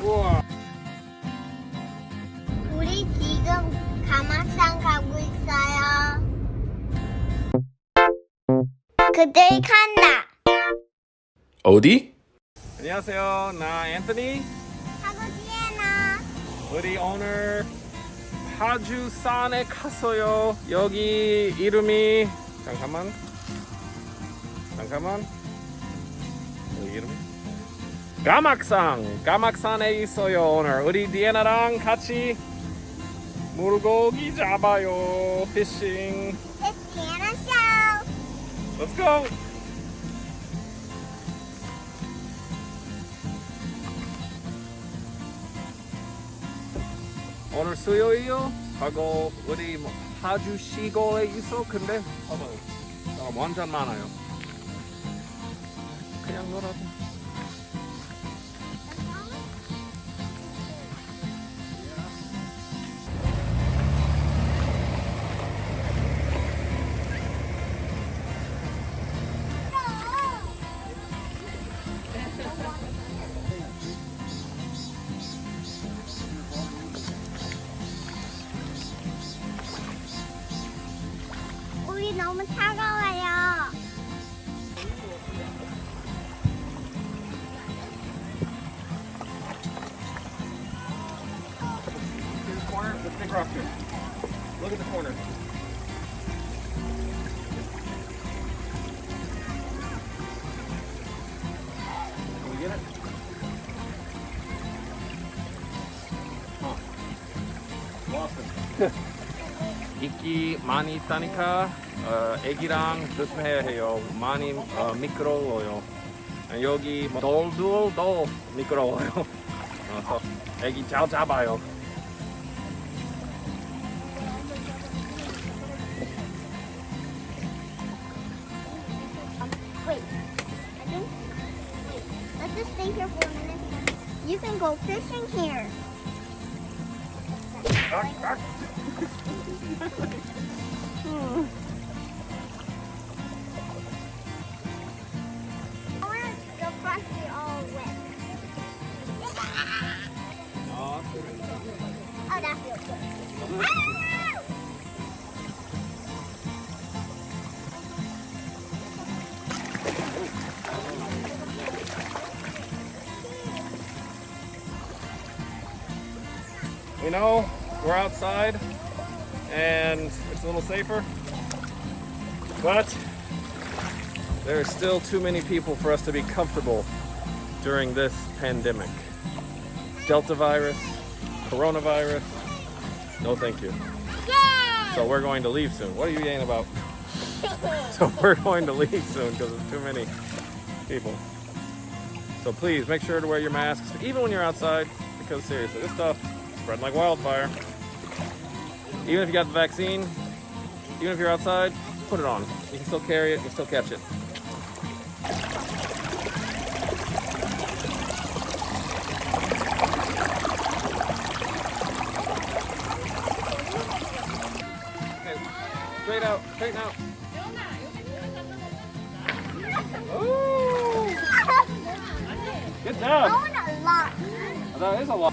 우와. 우리 지금 감악산 가고 있어요. 그들이간다. 어디? 안녕하세요. 나 앤서니. 하고 디애나. 우리 오늘 파주산에 갔어요. 여기 이름이 잠깐만. 여기 이름이 감악산에 있어요. 오늘 우리 디애나랑 같이 물고기 잡아요. 피싱. It's Diana show. Let's go. 오늘 수요일이요. 하고 우리 뭐 파주 시골에 있어. 근데 사람 완전 많아요. 그냥 놀아도. 우리 너무 차가워요. Corner, let's take her off here. Look at the corner. Can we get it? Lost it. 이끼 많이 있다니까 애기랑 조심해야 해요. 많이 미끄러워요. 여기 돌도 미끄러워요. 그래서 애기 잘 잡아요. Wait. Let's just stay here for a minute. You can go fishing here. The front be all wet. Oh, that feels good. Ah! You know, we're outside and it's a little safer, but there are still too many people for us to be comfortable during this pandemic. Delta virus, coronavirus, no thank you. Yay! So we're going to leave soon. What are you yaying about? So we're going to leave soon because there's too many people. So please make sure to wear your masks even when you're outside, because seriously, this stuff spreading like wildfire. Even if you got the vaccine, even if you're outside, put it on. You can still carry it, you can still catch it. Okay, straighten out. Oh, good job. Going a lot. That is a lot.